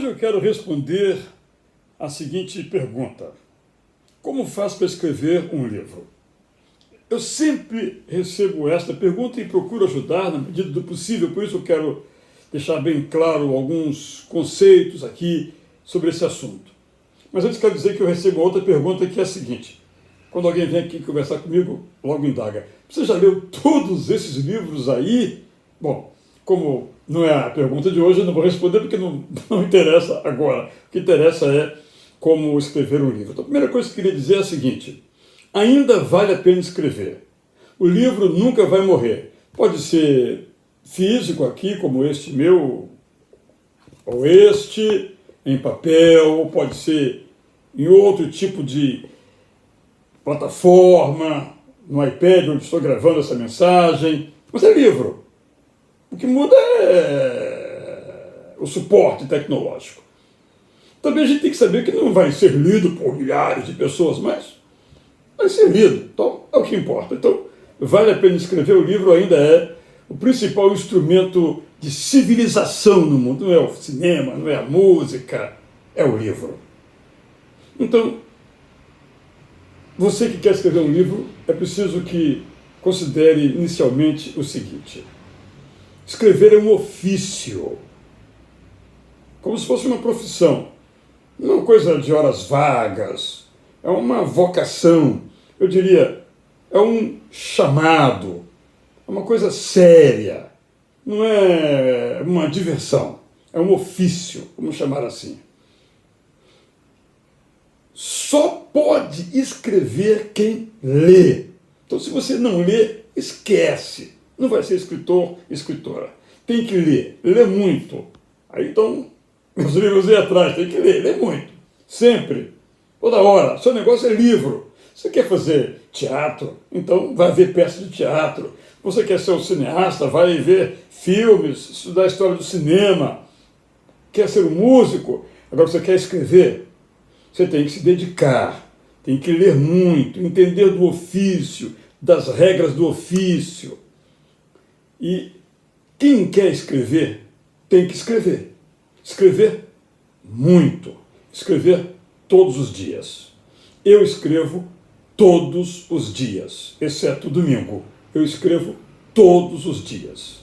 Hoje eu quero responder a seguinte pergunta: como faço para escrever um livro? Eu sempre recebo esta pergunta e procuro ajudar na medida do possível, por isso eu quero deixar bem claro alguns conceitos aqui sobre esse assunto. Mas antes quero dizer que eu recebo outra pergunta que é a seguinte: quando alguém vem aqui conversar comigo, logo indaga: você já leu todos esses livros aí? Bom, como não é a pergunta de hoje, eu não vou responder porque não interessa agora. O que interessa é como escrever um livro. Então, a primeira coisa que eu queria dizer é a seguinte: ainda vale a pena escrever. O livro nunca vai morrer. Pode ser físico aqui, como este meu, ou este, em papel, ou pode ser em outro tipo de plataforma, no iPad onde estou gravando essa mensagem. Mas é livro. O que muda é o suporte tecnológico. Também a gente tem que saber que não vai ser lido por milhares de pessoas, mas vai ser lido. Então, é o que importa. Então, vale a pena escrever. O livro ainda é o principal instrumento de civilização no mundo. Não é o cinema, não é a música, é o livro. Então, você que quer escrever um livro, é preciso que considere inicialmente o seguinte: escrever é um ofício, como se fosse uma profissão, não é uma coisa de horas vagas, é uma vocação, eu diria, é um chamado, é uma coisa séria, não é uma diversão, é um ofício, vamos chamar assim. Só pode escrever quem lê. Então, se você não lê, esquece. Não vai ser escritor, escritora. Tem que ler, ler muito. Aí então, meus livros aí atrás, tem que ler muito. Sempre, toda hora. Seu negócio é livro. Você quer fazer teatro? Então vai ver peças de teatro. Você quer ser um cineasta? Vai ver filmes, estudar a história do cinema. Quer ser um músico? Agora você quer escrever? Você tem que se dedicar, tem que ler muito, entender do ofício, das regras do ofício. E quem quer escrever, tem que escrever. Escrever muito. Escrever todos os dias. Eu escrevo todos os dias, exceto domingo. Eu escrevo todos os dias.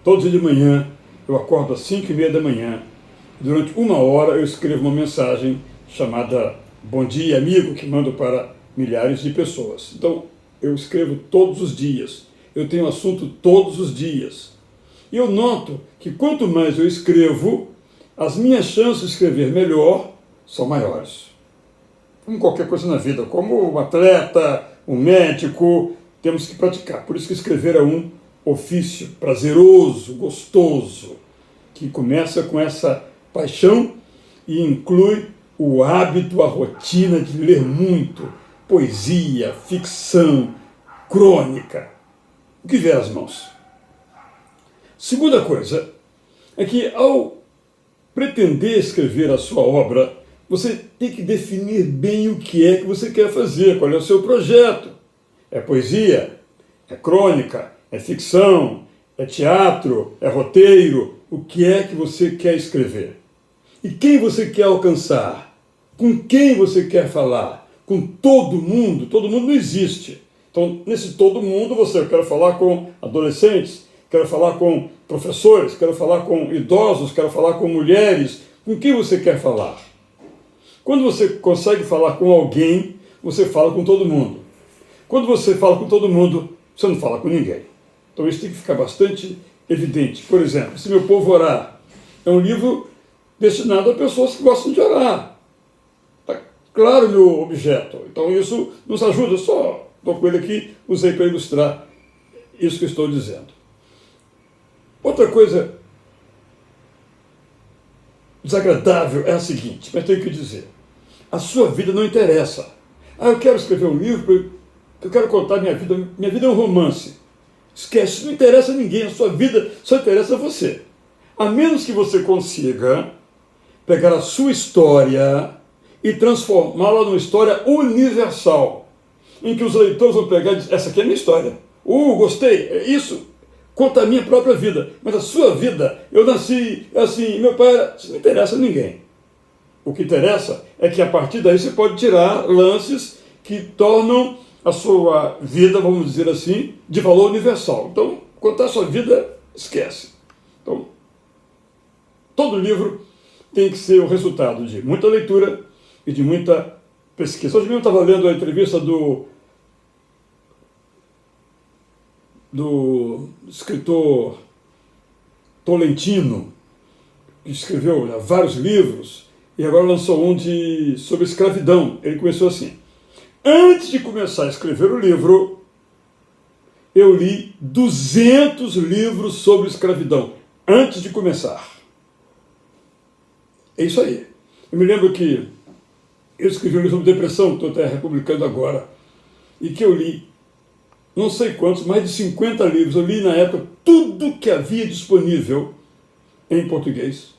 Todo dia de manhã, eu acordo às 5:30 da manhã. Durante 1 hora eu escrevo uma mensagem chamada Bom Dia, Amigo, que mando para milhares de pessoas. Então, eu escrevo todos os dias. Eu tenho assunto todos os dias. E eu noto que quanto mais eu escrevo, as minhas chances de escrever melhor são maiores. Como qualquer coisa na vida, como um atleta, um médico, temos que praticar. Por isso que escrever é um ofício prazeroso, gostoso, que começa com essa paixão e inclui o hábito, a rotina de ler muito, poesia, ficção, crônica, o que vier às mãos. Segunda coisa é que, ao pretender escrever a sua obra, você tem que definir bem o que é que você quer fazer, qual é o seu projeto. É poesia? É crônica? É ficção? É teatro? É roteiro? O que é que você quer escrever? E quem você quer alcançar? Com quem você quer falar? Com todo mundo? Todo mundo não existe. Então, nesse todo mundo, eu quero falar com adolescentes, quero falar com professores, quero falar com idosos, quero falar com mulheres. Com quem você quer falar? Quando você consegue falar com alguém, você fala com todo mundo. Quando você fala com todo mundo, você não fala com ninguém. Então isso tem que ficar bastante evidente. Por exemplo, Se Meu Povo Orar é um livro destinado a pessoas que gostam de orar. Está claro o meu objeto. Então isso nos ajuda. Só estou com ele aqui, usei para ilustrar isso que eu estou dizendo. Outra coisa desagradável é a seguinte, mas tenho que dizer: a sua vida não interessa. Eu quero escrever um livro, eu quero contar minha vida. Minha vida é um romance. Esquece, não interessa a ninguém, a sua vida só interessa a você. A menos que você consiga pegar a sua história e transformá-la numa história universal, em que os leitores vão pegar e dizer: essa aqui é a minha história. Gostei, é isso. contar a minha própria vida, mas a sua vida, eu nasci assim, meu pai era... Isso não interessa a ninguém. O que interessa é que a partir daí você pode tirar lances que tornam a sua vida, vamos dizer assim, de valor universal. Então, contar a sua vida, esquece. Então, todo livro tem que ser o resultado de muita leitura e de muita pesquisa. Hoje mesmo eu estava lendo a entrevista do escritor Tolentino, que escreveu, né, vários livros, e agora lançou um sobre escravidão. Ele começou assim: antes de começar a escrever o livro, eu li 200 livros sobre escravidão, antes de começar. É isso aí. Eu me lembro que eu escrevi um livro sobre depressão, que estou até republicando agora, e que eu li não sei quantos, mais de 50 livros. Eu li na época tudo que havia disponível em português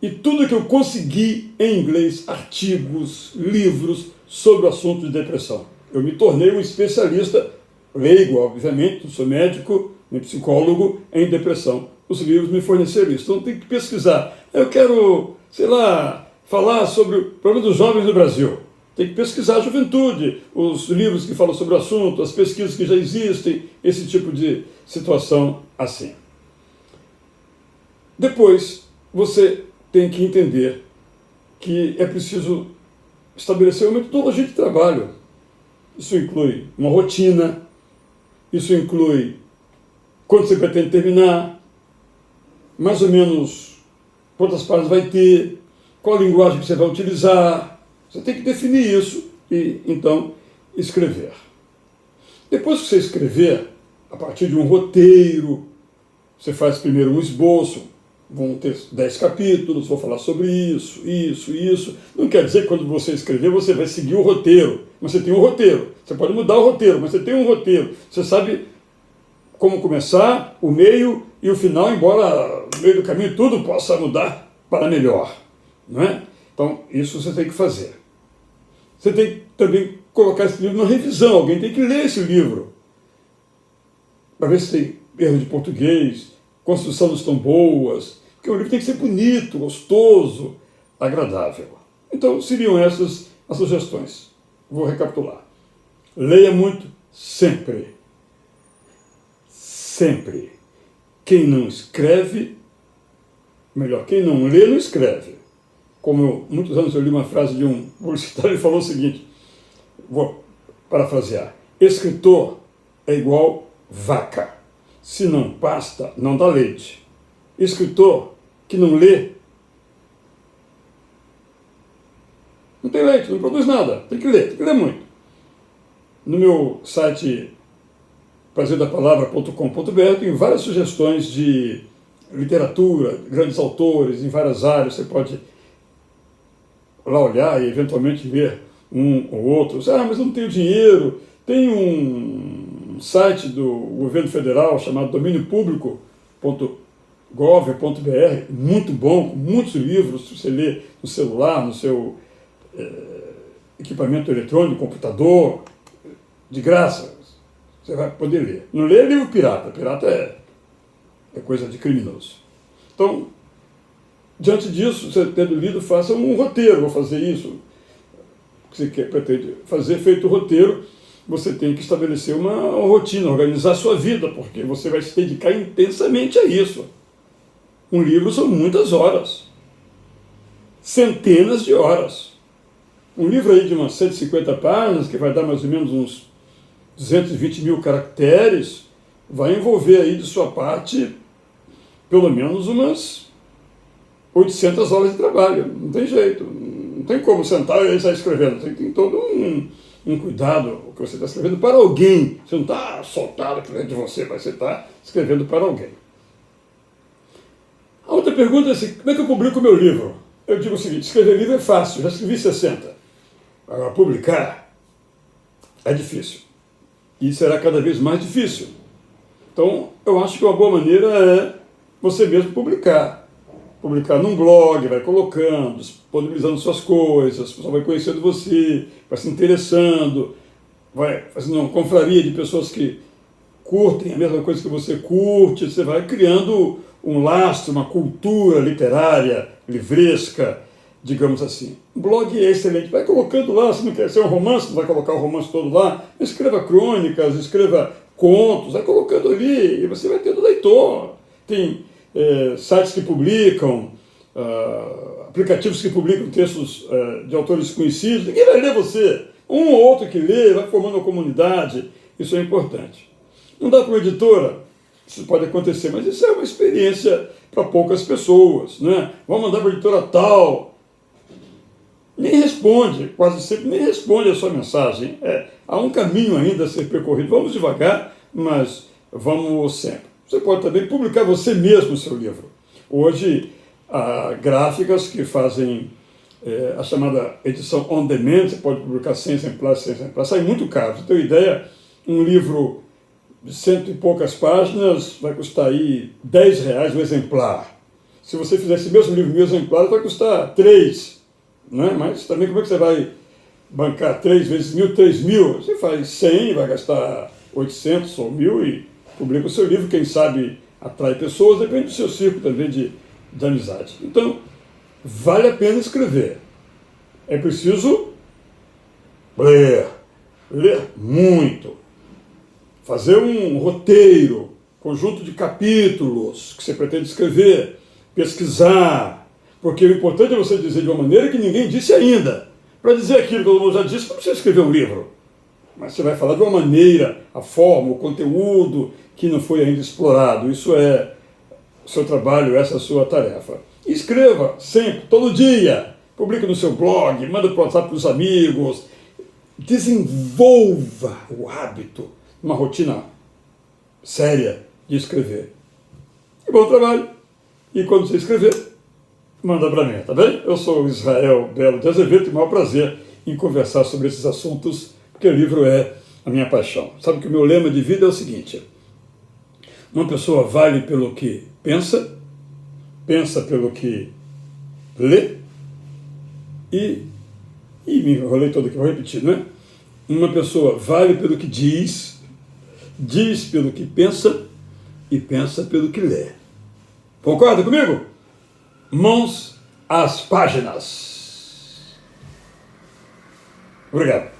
e tudo que eu consegui em inglês, artigos, livros sobre o assunto de depressão. Eu me tornei um especialista, leigo, obviamente, não sou médico, nem psicólogo, em depressão. Os livros me forneceram isso. Então tem que pesquisar. Eu quero, sei lá, falar sobre o problema dos jovens no Brasil. Tem que pesquisar a juventude, os livros que falam sobre o assunto, as pesquisas que já existem, esse tipo de situação assim. Depois, você tem que entender que é preciso estabelecer uma metodologia de trabalho. Isso inclui uma rotina, isso inclui quando você pretende terminar, mais ou menos quantas páginas vai ter, qual a linguagem que você vai utilizar. Você tem que definir isso e, então, escrever. Depois que você escrever, a partir de um roteiro, você faz primeiro um esboço, vão ter 10 capítulos, vou falar sobre isso, isso, isso. Não quer dizer que quando você escrever, você vai seguir o roteiro, mas você tem um roteiro. Você pode mudar o roteiro, mas você tem um roteiro. Você sabe como começar, o meio e o final, embora no meio do caminho tudo possa mudar para melhor, não é? Então, isso você tem que fazer. Você tem que também colocar esse livro na revisão, alguém tem que ler esse livro, para ver se tem erro de português, construção não estão boas, porque o livro tem que ser bonito, gostoso, agradável. Então, seriam essas as sugestões. Vou recapitular. Leia muito, sempre. Sempre. Quem não escreve, melhor, quem não lê, não escreve. Como muitos anos eu li uma frase de um publicitário, ele falou o seguinte, vou parafrasear: escritor é igual vaca. Se não pasta, não dá leite. Escritor que não lê, não tem leite, não produz nada. Tem que ler muito. No meu site prazerdapalavra.com.br tem várias sugestões de literatura, grandes autores em várias áreas. Você pode lá olhar e eventualmente ler um ou outro. Mas eu não tenho dinheiro. Tem um site do governo federal chamado domíniopublico.gov.br, muito bom, com muitos livros, se você lê no celular, no seu equipamento eletrônico, computador, de graça, você vai poder ler. Não lê livro pirata, pirata é coisa de criminoso. Então, diante disso, você tendo lido, faça um roteiro, vou fazer isso. O que você pretende fazer, feito o roteiro, você tem que estabelecer uma rotina, organizar a sua vida, porque você vai se dedicar intensamente a isso. Um livro são muitas horas, centenas de horas. Um livro aí de umas 150 páginas, que vai dar mais ou menos uns 220 mil caracteres, vai envolver aí de sua parte pelo menos umas 800 horas de trabalho. Não tem jeito, não tem como sentar e sair escrevendo. Tem todo um cuidado o que você está escrevendo para alguém. Você não está soltado aqui dentro de você, mas você está escrevendo para alguém. A outra pergunta é assim: como é que eu publico o meu livro? Eu digo o seguinte: escrever livro é fácil, já escrevi 60. Agora, publicar é difícil. E será cada vez mais difícil. Então, eu acho que uma boa maneira é você mesmo publicar. Publicar num blog, vai colocando, disponibilizando suas coisas, o pessoal vai conhecendo você, vai se interessando, vai fazendo uma confraria de pessoas que curtem a mesma coisa que você curte, você vai criando um lastro, uma cultura literária, livresca, digamos assim. O blog é excelente, vai colocando lá, se não quer ser um romance, não vai colocar o romance todo lá, escreva crônicas, escreva contos, vai colocando ali e você vai tendo leitor. Tem sites que publicam, aplicativos que publicam textos de autores conhecidos, ninguém vai ler você. Um ou outro que lê, vai formando uma comunidade, isso é importante. Não dá para uma editora, isso pode acontecer, mas isso é uma experiência para poucas pessoas, né? Vamos mandar para a editora tal, nem responde, quase sempre nem responde a sua mensagem. Há um caminho ainda a ser percorrido, vamos devagar, mas vamos sempre. Você pode também publicar você mesmo o seu livro. Hoje, há gráficas que fazem a chamada edição on demand, você pode publicar 100 exemplares, sai muito caro. Você tem uma ideia, um livro de 100 e poucas páginas vai custar aí R$10 o exemplar. Se você fizer esse mesmo livro 1000 exemplares, vai custar 3, né? Mas também como é que você vai bancar 3 vezes 1000, 3.000? Você faz 100, vai gastar 800 ou 1.000 e publica o seu livro, quem sabe atrai pessoas, depende do seu círculo também de amizade. Então, vale a pena escrever. É preciso ler muito, fazer um roteiro, conjunto de capítulos que você pretende escrever, pesquisar, porque o importante é você dizer de uma maneira que ninguém disse ainda. Para dizer aquilo que todo mundo já disse, não precisa escrever um livro, mas você vai falar de uma maneira, a forma, o conteúdo que não foi ainda explorado. Isso é o seu trabalho, essa é a sua tarefa. Escreva sempre, todo dia, publique no seu blog, manda para o WhatsApp para os amigos, desenvolva o hábito, uma rotina séria de escrever. E bom trabalho. E quando você escrever, manda para mim, tá bem? Eu sou Israel Belo de Azevedo, tenho o maior prazer em conversar sobre esses assuntos, porque o livro é a minha paixão. Sabe que o meu lema de vida é o seguinte: uma pessoa vale pelo que pensa pelo que lê e me enrolei todo aqui, vou repetir, né? Uma pessoa vale pelo que diz pelo que pensa e pensa pelo que lê. Concorda comigo? Mãos às páginas. Obrigado.